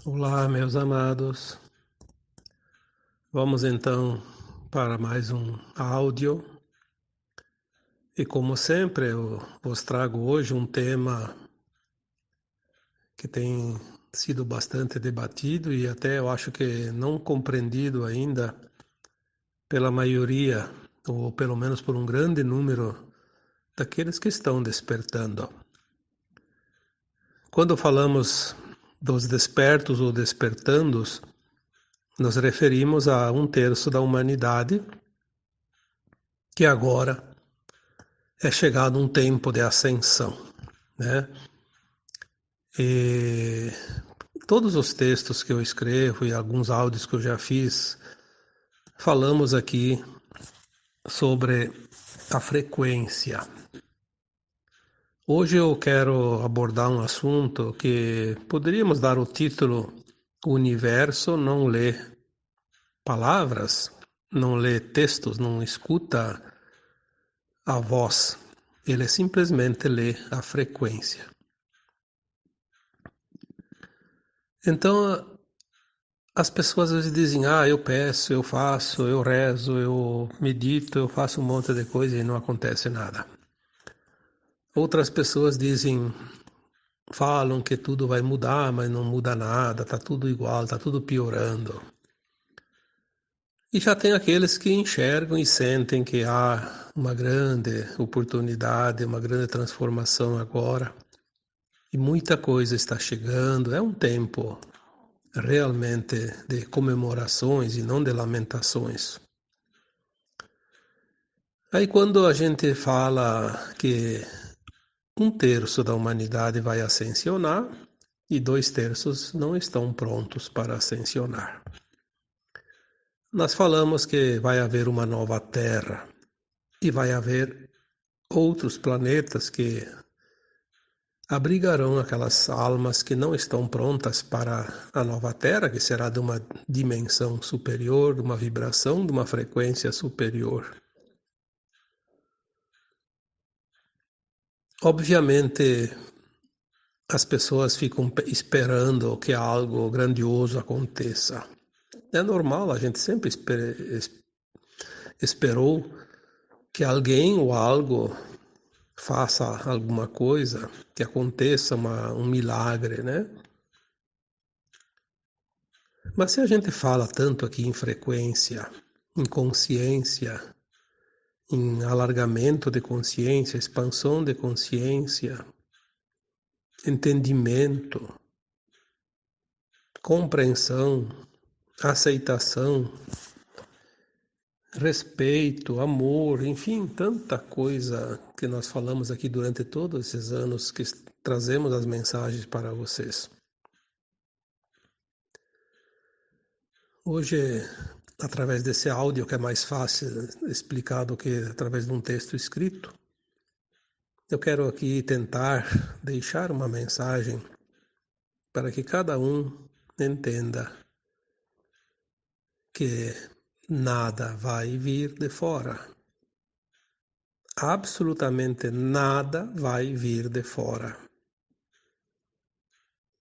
Olá, meus amados. Vamos então para mais um áudio. E como sempre, eu vos trago hoje um tema que tem sido bastante debatido e até eu acho que não compreendido ainda pela maioria, ou pelo menos por um grande número daqueles que estão despertando. Quando falamos dos despertos ou despertandos, nos referimos a um terço da humanidade que agora é chegado um tempo de ascensão, né? E todos os textos que eu escrevo e alguns áudios que eu já fiz, falamos aqui sobre a frequência. Hoje eu quero abordar um assunto que poderíamos dar o título O universo não lê palavras, não lê textos, não escuta a voz, ele simplesmente lê a frequência. Então, as pessoas às vezes dizem, eu peço, eu faço, eu rezo, eu medito, eu faço um monte de coisa e não acontece nada. Outras pessoas dizem, falam que tudo vai mudar, mas não muda nada, tá tudo igual, tá tudo piorando. E já tem aqueles que enxergam e sentem que há uma grande oportunidade, uma grande transformação agora. E muita coisa está chegando, é um tempo realmente de comemorações e não de lamentações. Aí quando a gente fala que um terço da humanidade vai ascensionar e 2/3 não estão prontos para ascensionar. Nós falamos que vai haver uma nova Terra e vai haver outros planetas que abrigarão aquelas almas que não estão prontas para a nova Terra, que será de uma dimensão superior, de uma vibração, de uma frequência superior. Obviamente, as pessoas ficam esperando que algo grandioso aconteça. É normal, a gente sempre esperou que alguém ou algo faça alguma coisa, que aconteça um milagre, né? Mas se a gente fala tanto aqui em frequência, em consciência, em alargamento de consciência, expansão de consciência, entendimento, compreensão, aceitação, respeito, amor, enfim, tanta coisa que nós falamos aqui durante todos esses anos que trazemos as mensagens para vocês. Hoje, através desse áudio, que é mais fácil explicar do que através de um texto escrito, eu quero aqui tentar deixar uma mensagem para que cada um entenda que nada vai vir de fora. Absolutamente nada vai vir de fora.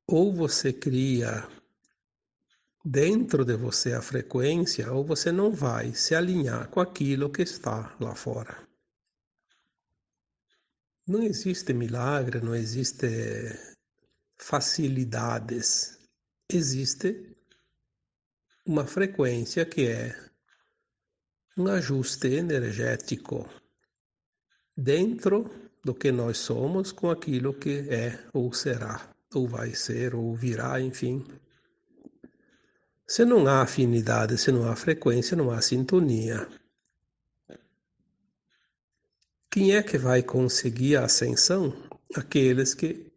Ou você cria dentro de você a frequência, ou você não vai se alinhar com aquilo que está lá fora. Não existe milagre, não existe facilidades. Existe uma frequência que é um ajuste energético dentro do que nós somos com aquilo que é ou será, ou vai ser, ou virá, enfim. Se não há afinidade, se não há frequência, não há sintonia. Quem é que vai conseguir a ascensão? Aqueles que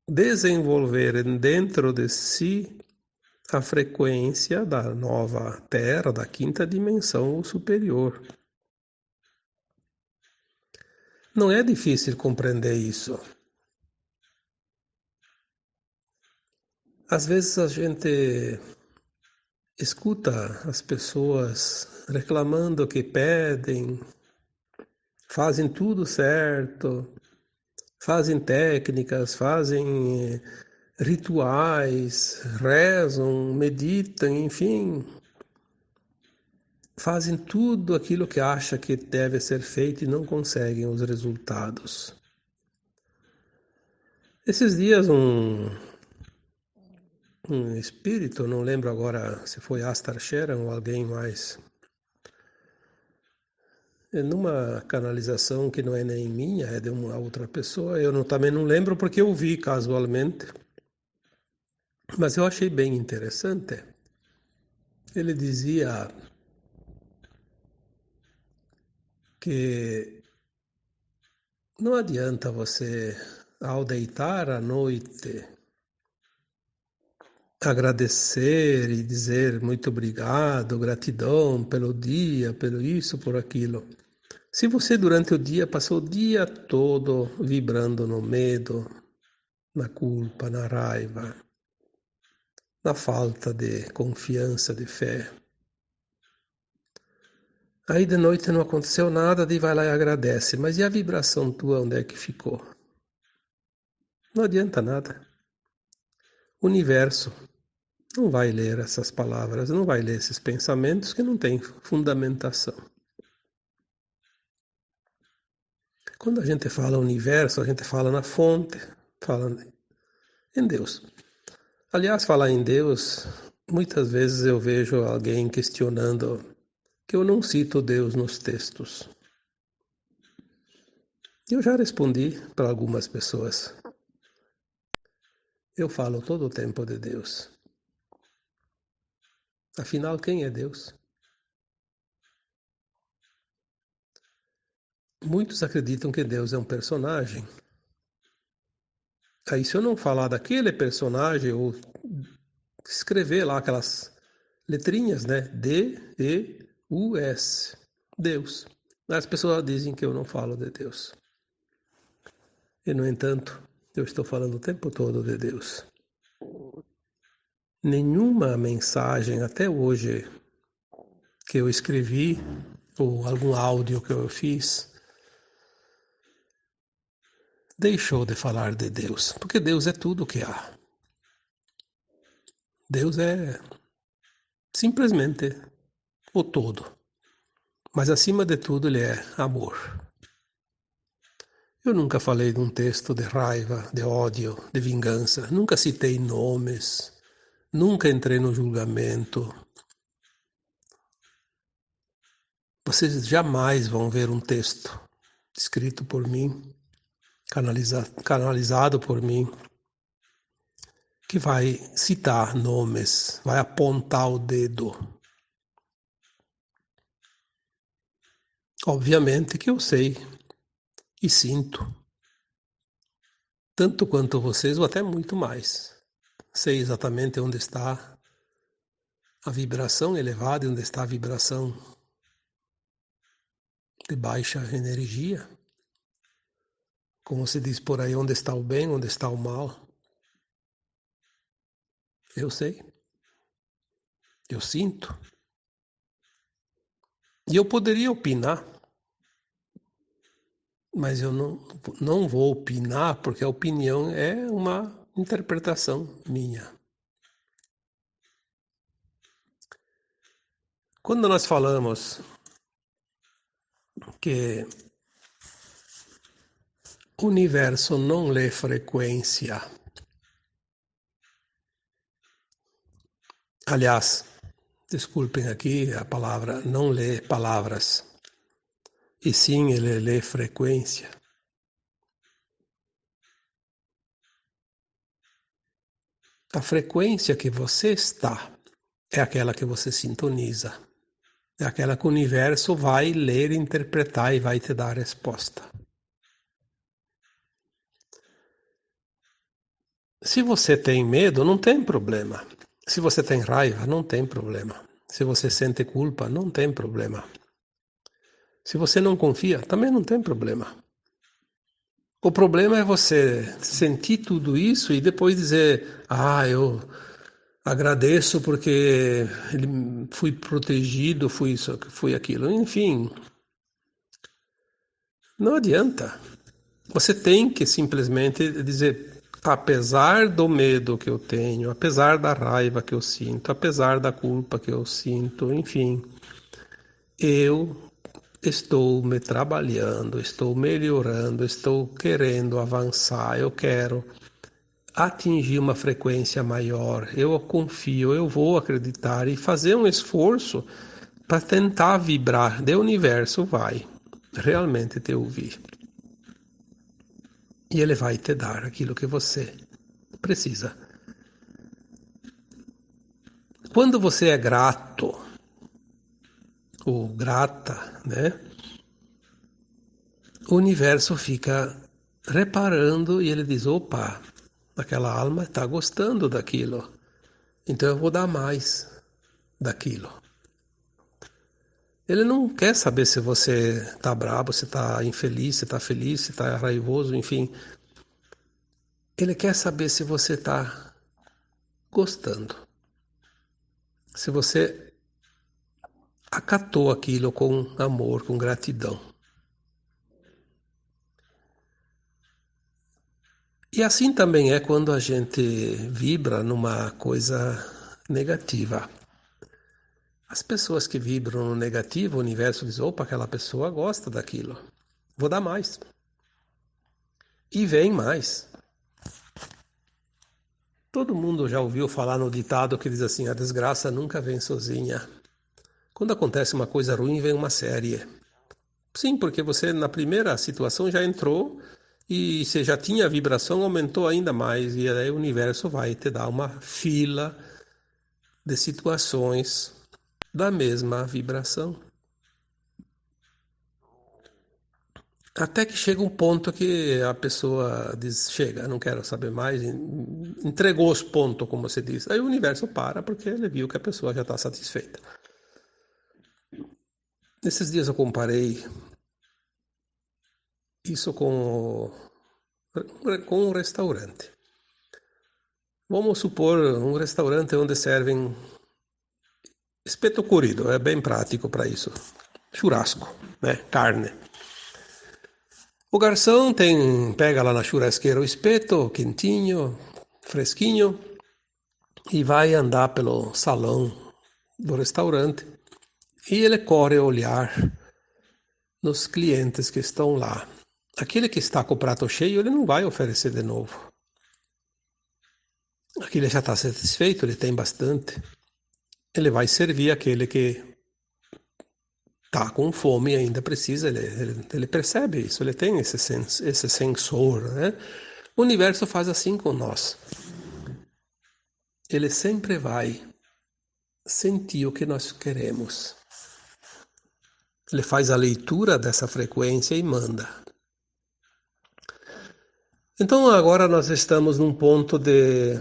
desenvolverem dentro de si a frequência da nova Terra, da quinta dimensão ou superior. Não é difícil compreender isso. Às vezes a gente escuta as pessoas reclamando que pedem, fazem tudo certo, fazem técnicas, fazem rituais, rezam, meditam, enfim, fazem tudo aquilo que acha que deve ser feito e não conseguem os resultados. Esses dias um espírito, não lembro agora se foi Astar Sheran ou alguém mais, numa canalização que não é nem minha, é de uma outra pessoa, também não lembro porque eu vi casualmente, mas eu achei bem interessante. Ele dizia que não adianta você, ao deitar à noite, agradecer e dizer muito obrigado, gratidão pelo dia, pelo isso, por aquilo. Se você durante o dia passou o dia todo vibrando no medo, na culpa, na raiva, na falta de confiança, de fé, aí de noite não aconteceu nada, daí vai lá e agradece. Mas e a vibração tua, onde é que ficou? Não adianta nada. O universo não vai ler essas palavras, não vai ler esses pensamentos que não têm fundamentação. Quando a gente fala universo, a gente fala na fonte, fala em Deus. Aliás, falar em Deus, muitas vezes eu vejo alguém questionando que eu não cito Deus nos textos. Eu já respondi para algumas pessoas. Eu falo todo o tempo de Deus. Afinal, quem é Deus? Muitos acreditam que Deus é um personagem. Aí, se eu não falar daquele personagem, ou escrever lá aquelas letrinhas, né? D-E-U-S. Deus. As pessoas dizem que eu não falo de Deus. E, no entanto, eu estou falando o tempo todo de Deus. Nenhuma mensagem até hoje que eu escrevi, ou algum áudio que eu fiz, deixou de falar de Deus. Porque Deus é tudo o que há. Deus é simplesmente o todo. Mas, acima de tudo, Ele é amor. Eu nunca falei de um texto de raiva, de ódio, de vingança. Nunca citei nomes. Nunca entrei no julgamento. Vocês jamais vão ver um texto escrito por mim, canalizado por mim, que vai citar nomes, vai apontar o dedo. Obviamente que eu sei e sinto, tanto quanto vocês, ou até muito mais. Sei exatamente onde está a vibração elevada e onde está a vibração de baixa energia. Como se diz por aí, onde está o bem, onde está o mal. Eu sei, eu sinto. E eu poderia opinar, mas eu não vou opinar, porque a opinião é uma interpretação minha. Quando nós falamos que o universo não lê frequência, aliás, desculpem aqui a palavra, não lê palavras, e sim ele lê frequência. A frequência que você está é aquela que você sintoniza. É aquela que o universo vai ler, interpretar e vai te dar a resposta. Se você tem medo, não tem problema. Se você tem raiva, não tem problema. Se você sente culpa, não tem problema. Se você não confia, também não tem problema. O problema é você sentir tudo isso e depois dizer: ah, eu agradeço porque fui protegido, fui isso, fui aquilo. Enfim, não adianta. Você tem que simplesmente dizer: apesar do medo que eu tenho, apesar da raiva que eu sinto, apesar da culpa que eu sinto, enfim, eu estou me trabalhando, estou melhorando, estou querendo avançar, eu quero atingir uma frequência maior, eu confio, eu vou acreditar e fazer um esforço para tentar vibrar. O universo vai realmente te ouvir. E ele vai te dar aquilo que você precisa. Quando você é grato ou grata, né? O universo fica reparando e ele diz: opa, aquela alma está gostando daquilo, então eu vou dar mais daquilo. Ele não quer saber se você está bravo, se está infeliz, se está feliz, se está raivoso, enfim. Ele quer saber se você está gostando. Se você acatou aquilo com amor, com gratidão. E assim também é quando a gente vibra numa coisa negativa. As pessoas que vibram no negativo, o universo diz: opa, aquela pessoa gosta daquilo. Vou dar mais. E vem mais. Todo mundo já ouviu falar no ditado que diz assim: a desgraça nunca vem sozinha. Quando acontece uma coisa ruim, vem uma série. Sim, porque você na primeira situação já entrou e você já tinha a vibração, aumentou ainda mais. E aí o universo vai te dar uma fila de situações da mesma vibração. Até que chega um ponto que a pessoa diz: chega, não quero saber mais, entregou os pontos, como você diz. Aí o universo para porque ele viu que a pessoa já está satisfeita. Nesses dias eu comparei isso com um restaurante. Vamos supor um restaurante onde servem espeto cozido, é bem prático para isso. Churrasco, né? Carne. O garçom pega lá na churrasqueira o espeto, quentinho, fresquinho, e vai andar pelo salão do restaurante. E ele corre a olhar nos clientes que estão lá. Aquele que está com o prato cheio, ele não vai oferecer de novo. Aquele já está satisfeito, ele tem bastante. Ele vai servir aquele que está com fome e ainda precisa. Ele percebe isso, ele tem esse sensor, né? O universo faz assim com nós. Ele sempre vai sentir o que nós queremos. Ele faz a leitura dessa frequência e manda. Então agora nós estamos num ponto de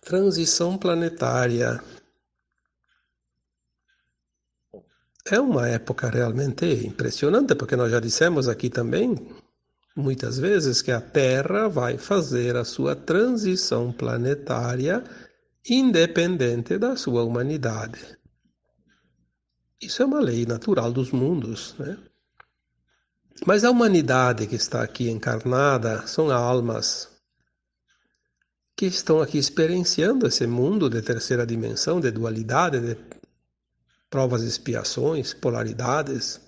transição planetária. É uma época realmente impressionante, porque nós já dissemos aqui também, muitas vezes, que a Terra vai fazer a sua transição planetária independente da sua humanidade. Isso é uma lei natural dos mundos, né? Mas a humanidade que está aqui encarnada são almas que estão aqui experienciando esse mundo de terceira dimensão, de dualidade, de provas e expiações, polaridades.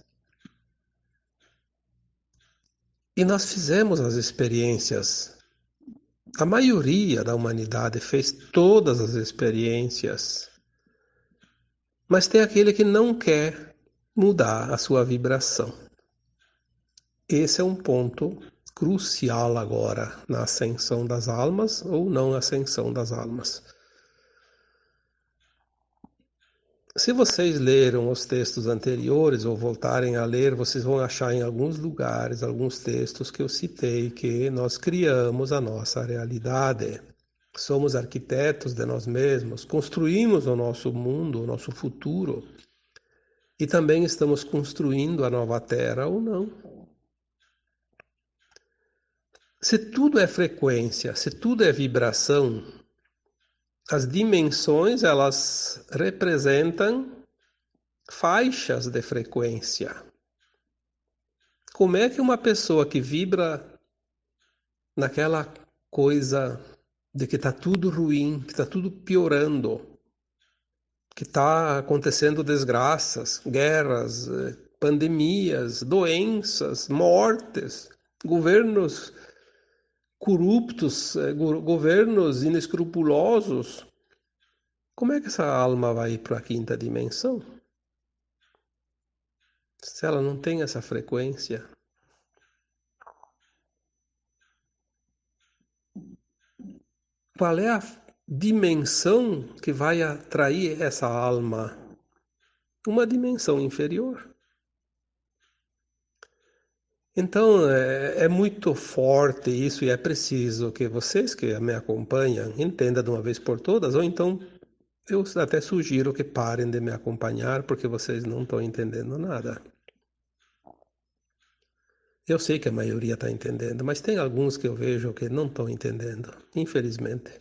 E nós fizemos as experiências. A maioria da humanidade fez todas as experiências. Mas tem aquele que não quer mudar a sua vibração. Esse é um ponto crucial agora na ascensão das almas ou não ascensão das almas. Se vocês leram os textos anteriores ou voltarem a ler, vocês vão achar em alguns lugares, alguns textos que eu citei, que nós criamos a nossa realidade. Somos arquitetos de nós mesmos, construímos o nosso mundo, o nosso futuro. E também estamos construindo a nova Terra ou não. Se tudo é frequência, se tudo é vibração, as dimensões elas representam faixas de frequência. Como é que uma pessoa que vibra naquela coisa de que está tudo ruim, que está tudo piorando, que está acontecendo desgraças, guerras, pandemias, doenças, mortes, governos corruptos, governos inescrupulosos. Como é que essa alma vai ir para a quinta dimensão se ela não tem essa frequência? Qual é a dimensão que vai atrair essa alma? Uma dimensão inferior. Então é muito forte isso e é preciso que vocês que me acompanham entendam de uma vez por todas, ou então eu até sugiro que parem de me acompanhar porque vocês não estão entendendo nada. Eu sei que a maioria está entendendo, mas tem alguns que eu vejo que não estão entendendo, infelizmente.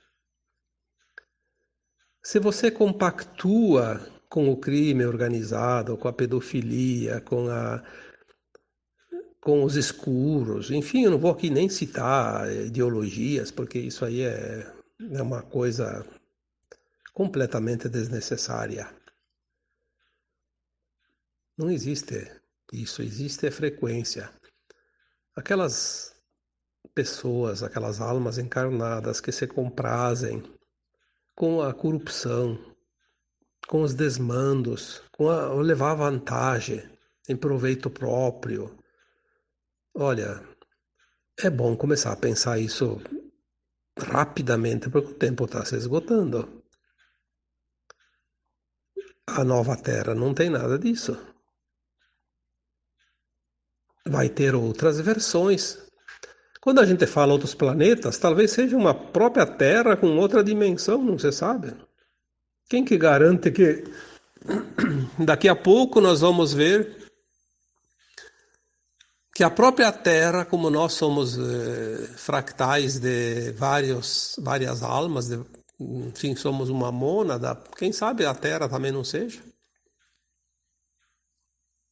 Se você compactua com o crime organizado, com a pedofilia, com os escuros, enfim, eu não vou aqui nem citar ideologias, porque isso aí é uma coisa completamente desnecessária. Não existe isso, existe a frequência. Aquelas pessoas, aquelas almas encarnadas que se comprazem com a corrupção, com os desmandos, o levar vantagem em proveito próprio. Olha, é bom começar a pensar isso rapidamente, porque o tempo está se esgotando. A nova Terra não tem nada disso. Vai ter outras versões. Quando a gente fala outros planetas, talvez seja uma própria Terra com outra dimensão, não se sabe. Quem que garante que daqui a pouco nós vamos ver que a própria Terra, como nós somos fractais de várias almas, enfim, somos uma mônada, quem sabe a Terra também não seja?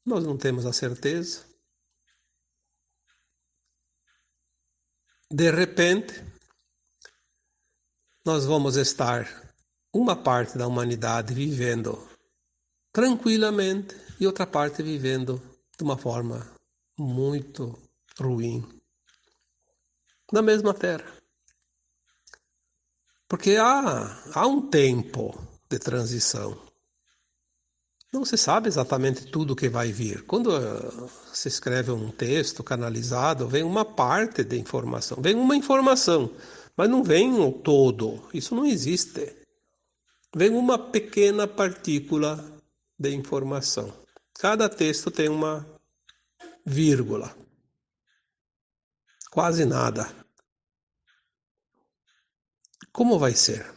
Nós não temos a certeza. De repente, nós vamos estar uma parte da humanidade vivendo tranquilamente e outra parte vivendo de uma forma muito ruim na mesma Terra. Porque há um tempo de transição. Não se sabe exatamente tudo o que vai vir. Quando se escreve um texto canalizado, vem uma parte de informação, vem uma informação, mas não vem o todo. Isso não existe. Vem uma pequena partícula de informação. Cada texto tem uma vírgula, quase nada. Como vai ser?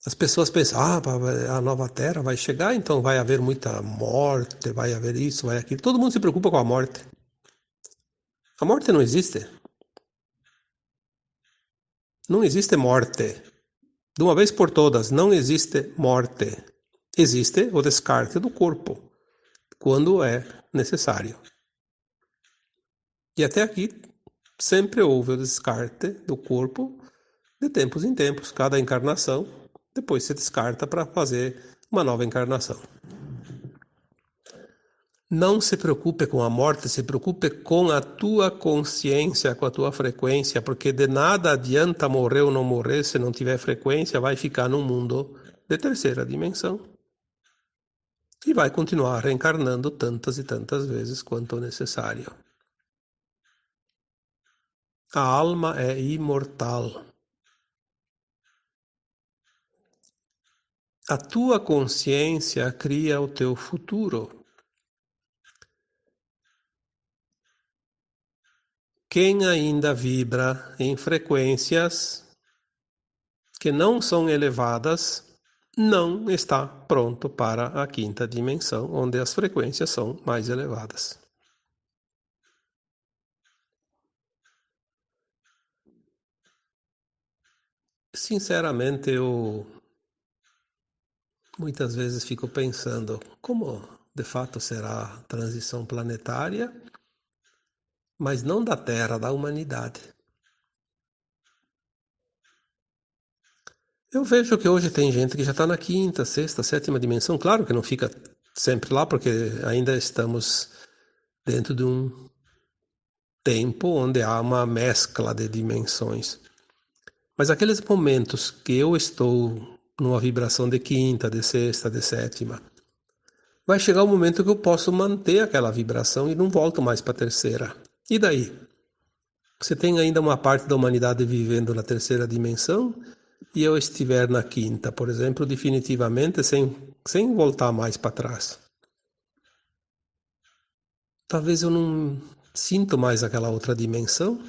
As pessoas pensam, a nova Terra vai chegar, então vai haver muita morte, vai haver isso, vai aquilo. Todo mundo se preocupa com a morte. A morte não existe. Não existe morte. De uma vez por todas, não existe morte. Existe o descarte do corpo, quando é necessário. E até aqui sempre houve o descarte do corpo de tempos em tempos. Cada encarnação depois se descarta para fazer uma nova encarnação. Não se preocupe com a morte, se preocupe com a tua consciência, com a tua frequência, porque de nada adianta morrer ou não morrer se não tiver frequência, vai ficar num mundo de terceira dimensão e vai continuar reencarnando tantas e tantas vezes quanto necessário. A alma é imortal. A tua consciência cria o teu futuro. Quem ainda vibra em frequências que não são elevadas não está pronto para a quinta dimensão, onde as frequências são mais elevadas. Sinceramente, eu muitas vezes fico pensando como de fato será a transição planetária mas não da Terra, da humanidade. Eu vejo que hoje tem gente que já está na quinta, sexta, sétima dimensão. Claro que não fica sempre lá, porque ainda estamos dentro de um tempo onde há uma mescla de dimensões. Mas aqueles momentos que eu estou numa vibração de quinta, de sexta, de sétima, vai chegar o momento que eu posso manter aquela vibração e não volto mais para a terceira. E daí? Você tem ainda uma parte da humanidade vivendo na terceira dimensão e eu estiver na quinta, por exemplo, definitivamente sem voltar mais para trás. Talvez eu não sinto mais aquela outra dimensão.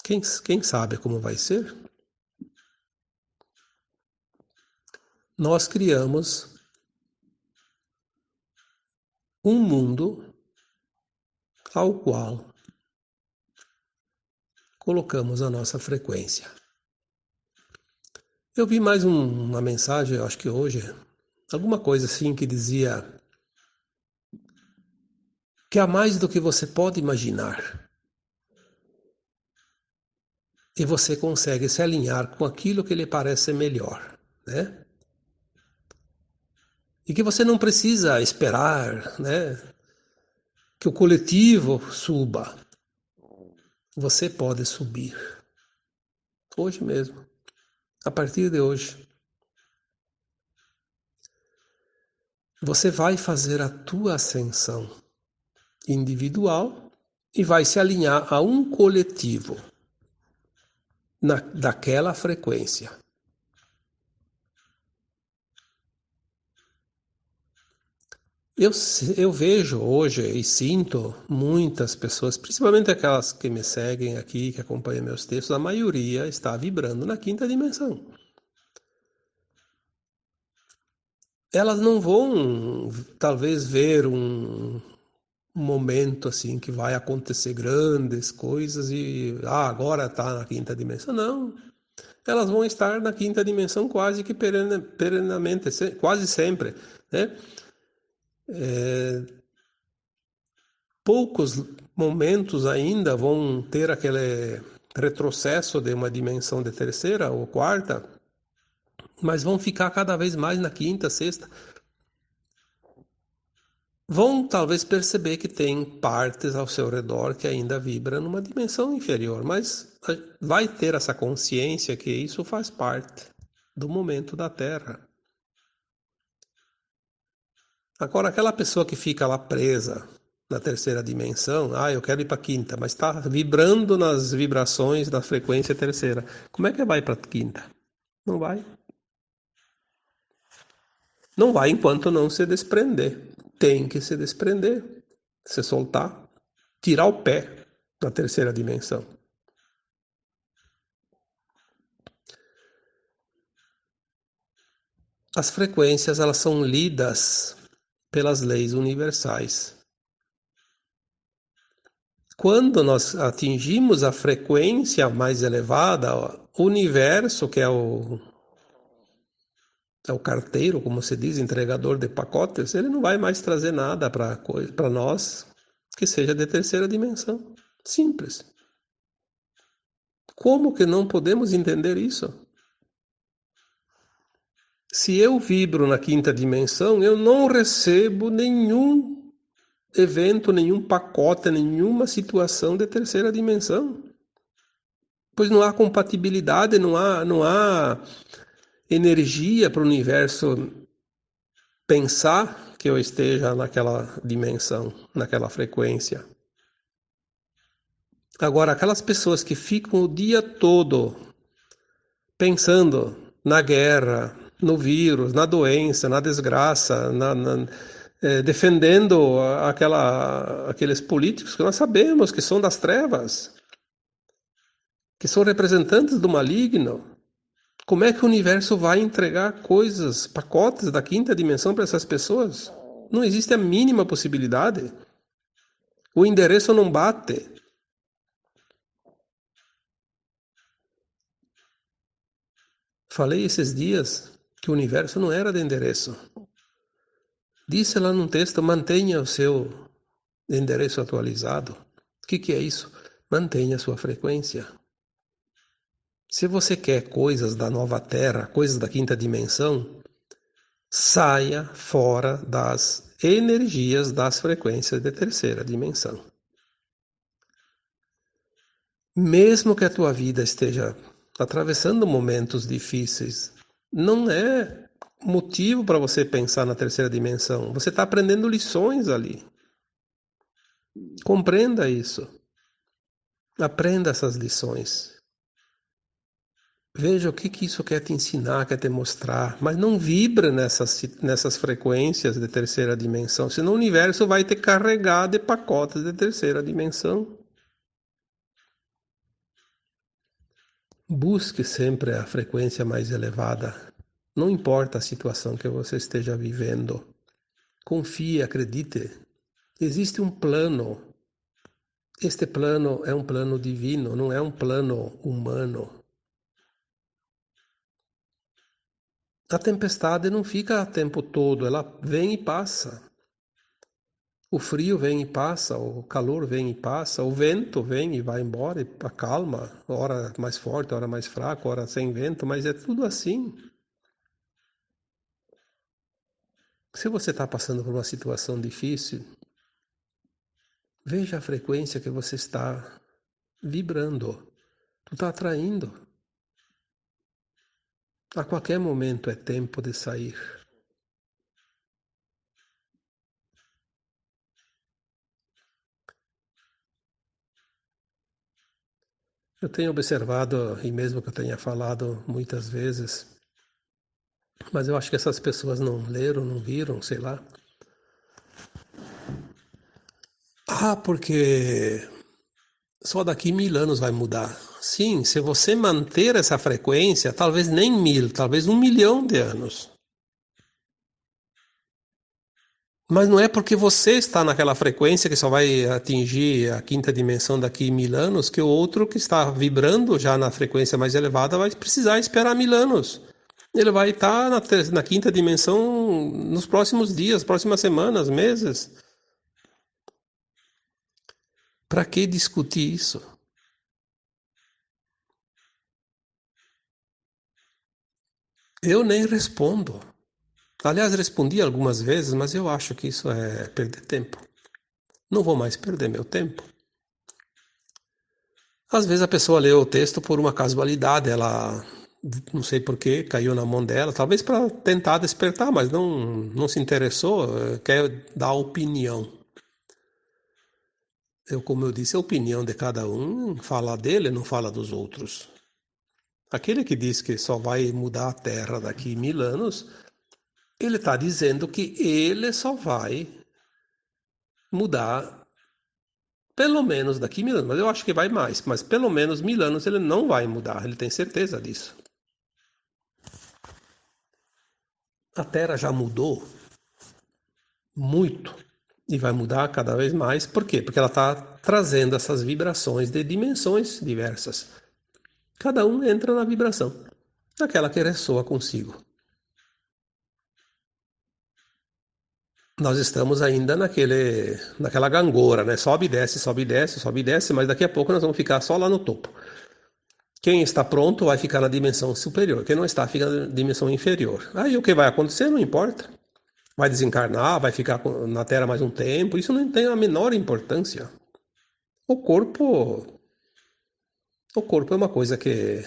Quem sabe como vai ser? Nós criamos um mundo ao qual colocamos a nossa frequência. Eu vi mais uma mensagem, acho que hoje, alguma coisa assim que dizia que há mais do que você pode imaginar e você consegue se alinhar com aquilo que lhe parece melhor, né? E que você não precisa esperar, né, que o coletivo suba. Você pode subir hoje mesmo, a partir de hoje. Você vai fazer a tua ascensão individual e vai se alinhar a um coletivo daquela frequência. Eu, eu vejo hoje e sinto muitas pessoas, principalmente aquelas que me seguem aqui, que acompanham meus textos, a maioria está vibrando na quinta dimensão. Elas não vão, talvez, ver um momento assim que vai acontecer grandes coisas e agora está na quinta dimensão. Não, elas vão estar na quinta dimensão quase que perenamente, quase sempre, né? Poucos momentos ainda vão ter aquele retrocesso de uma dimensão de terceira ou quarta, mas vão ficar cada vez mais na quinta, sexta. Vão talvez perceber que tem partes ao seu redor que ainda vibram numa dimensão inferior, mas vai ter essa consciência que isso faz parte do momento da Terra. Agora, aquela pessoa que fica lá presa na terceira dimensão, eu quero ir para a quinta, mas está vibrando nas vibrações da frequência terceira. Como é que vai para a quinta? Não vai. Não vai enquanto não se desprender. Tem que se desprender, se soltar, tirar o pé da terceira dimensão. As frequências, elas são lidas pelas leis universais. Quando nós atingimos a frequência mais elevada, o universo, que é o carteiro, como se diz, entregador de pacotes, ele não vai mais trazer nada para nós que seja de terceira dimensão. Simples. Como que não podemos entender isso? Se eu vibro na quinta dimensão, eu não recebo nenhum evento, nenhum pacote, nenhuma situação de terceira dimensão. Pois não há compatibilidade, não há energia para o universo pensar que eu esteja naquela dimensão, naquela frequência. Agora, aquelas pessoas que ficam o dia todo pensando na guerra, no vírus, na doença, na desgraça, defendendo aqueles políticos que nós sabemos que são das trevas, que são representantes do maligno. Como é que o universo vai entregar coisas, pacotes da quinta dimensão para essas pessoas? Não existe a mínima possibilidade. O endereço não bate. Falei esses dias que o universo não era de endereço. Disse lá num texto, mantenha o seu endereço atualizado. O que é isso? Mantenha a sua frequência. Se você quer coisas da nova Terra, coisas da quinta dimensão, saia fora das energias das frequências de terceira dimensão. Mesmo que a tua vida esteja atravessando momentos difíceis, não é motivo para você pensar na terceira dimensão. Você está aprendendo lições ali. Compreenda isso. Aprenda essas lições. Veja o que isso quer te ensinar, quer te mostrar, mas não vibra nessas frequências de terceira dimensão, senão o universo vai te carregar de pacotes de terceira dimensão. Busque sempre a frequência mais elevada, não importa a situação que você esteja vivendo. Confie, acredite. Existe um plano. Este plano é um plano divino, não é um plano humano. A tempestade não fica o tempo todo, ela vem e passa. O frio vem e passa, o calor vem e passa, o vento vem e vai embora e acalma, hora mais forte, hora mais fraco, hora sem vento, mas é tudo assim. Se você está passando por uma situação difícil, veja a frequência que você está vibrando. Tu está atraindo. A qualquer momento é tempo de sair. Eu tenho observado, e mesmo que eu tenha falado muitas vezes, mas eu acho que essas pessoas não leram, não viram, sei lá. Ah, porque só daqui 1000 anos vai mudar. Sim, se você manter essa frequência, talvez nem 1000, talvez 1 milhão de anos. Mas não é porque você está naquela frequência que só vai atingir a quinta dimensão daqui 1000 anos que o outro que está vibrando já na frequência mais elevada vai precisar esperar 1000 anos. Ele vai estar na quinta dimensão nos próximos dias, próximas semanas, meses. Para que discutir isso? Eu nem respondo. Aliás, respondi algumas vezes, mas eu acho que isso é perder tempo. Não vou mais perder meu tempo. Às vezes a pessoa lê o texto por uma casualidade, ela não sei por que caiu na mão dela, talvez para tentar despertar, mas não se interessou, quer dar opinião. Como eu disse, a opinião de cada um fala dele, não fala dos outros. Aquele que diz que só vai mudar a Terra daqui 1000 anos, ele está dizendo que ele só vai mudar pelo menos daqui 1000 anos. Mas eu acho que vai mais, mas pelo menos 1000 anos ele não vai mudar, ele tem certeza disso. A Terra já mudou muito e vai mudar cada vez mais. Por quê? Porque ela está trazendo essas vibrações de dimensões diversas. Cada um entra na vibração, naquela que ressoa consigo. Nós estamos ainda naquela gangorra, né? Sobe e desce, sobe e desce, sobe e desce, mas daqui a pouco nós vamos ficar só lá no topo. Quem está pronto vai ficar na dimensão superior, quem não está fica na dimensão inferior. Aí o que vai acontecer não importa. Vai desencarnar, vai ficar na Terra mais um tempo, isso não tem a menor importância. O corpo, o corpo é uma coisa que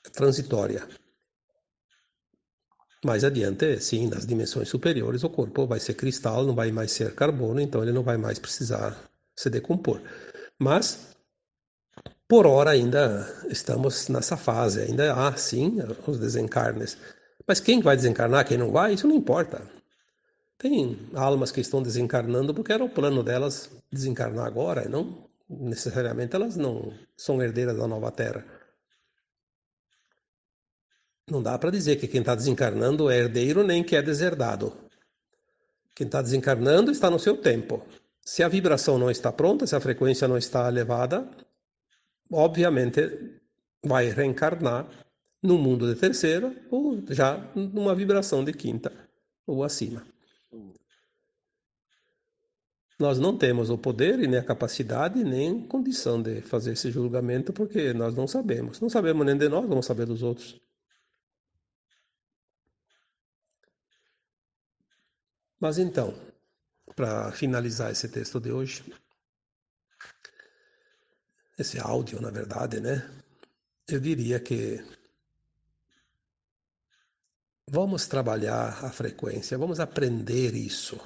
é transitória. Mais adiante, sim, nas dimensões superiores, o corpo vai ser cristal, não vai mais ser carbono, então ele não vai mais precisar se decompor. Mas, por hora, ainda estamos nessa fase, ainda há, sim, os desencarnes. Mas quem vai desencarnar, quem não vai, isso não importa. Tem almas que estão desencarnando porque era o plano delas desencarnar agora, e não necessariamente elas não são herdeiras da nova Terra. Não dá para dizer que quem está desencarnando é herdeiro nem que é deserdado. Quem está desencarnando está no seu tempo. Se a vibração não está pronta, se a frequência não está elevada, obviamente vai reencarnar no mundo de terceira ou já numa vibração de quinta ou acima. Nós não temos o poder e nem a capacidade nem condição de fazer esse julgamento porque nós não sabemos. Não sabemos nem de nós, vamos saber dos outros. Mas então, para finalizar esse texto de hoje, esse áudio, na verdade, né? Eu diria que vamos trabalhar a frequência, vamos aprender isso.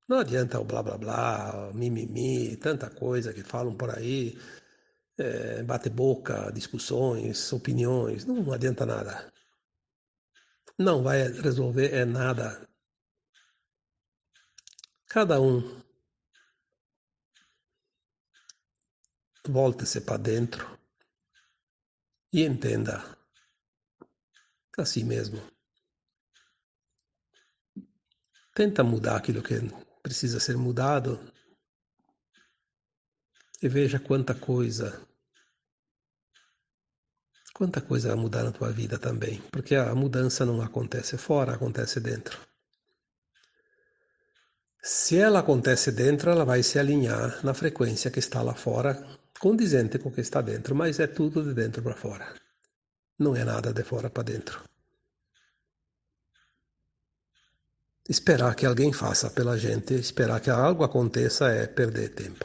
Não adianta o blá blá blá, o mimimi, tanta coisa que falam por aí, bate-boca, discussões, opiniões, não adianta nada. Não vai resolver nada. Cada um volte-se para dentro e entenda a si mesmo. Tenta mudar aquilo que precisa ser mudado e veja quanta coisa vai mudar na tua vida também, porque a mudança não acontece fora, acontece dentro. Se ela acontece dentro, ela vai se alinhar na frequência que está lá fora, condizente com o que está dentro, mas é tudo de dentro para fora. Não é nada de fora para dentro. Esperar que alguém faça pela gente, esperar que algo aconteça é perder tempo.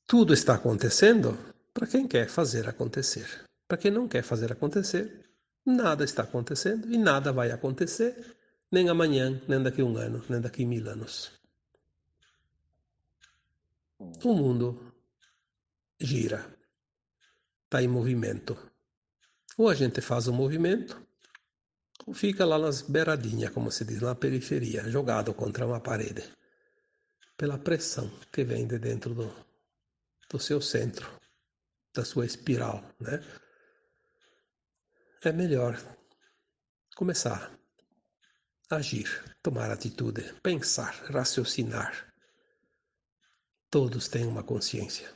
Tudo está acontecendo para quem quer fazer acontecer. Para quem não quer fazer acontecer, nada está acontecendo e nada vai acontecer, nem amanhã, nem daqui a 1 ano, nem daqui a 1000 anos. O mundo gira, está em movimento. Ou a gente faz o movimento, ou fica lá nas beiradinhas, como se diz, na periferia, jogado contra uma parede, pela pressão que vem de dentro do seu centro, da sua espiral, né? É melhor começar a agir, tomar atitude, pensar, raciocinar. Todos têm uma consciência.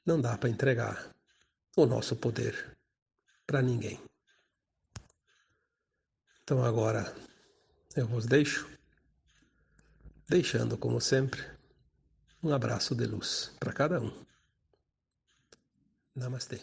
Não dá para entregar o nosso poder para ninguém. Então agora eu vos deixo, deixando como sempre um abraço de luz para cada um. Namastê.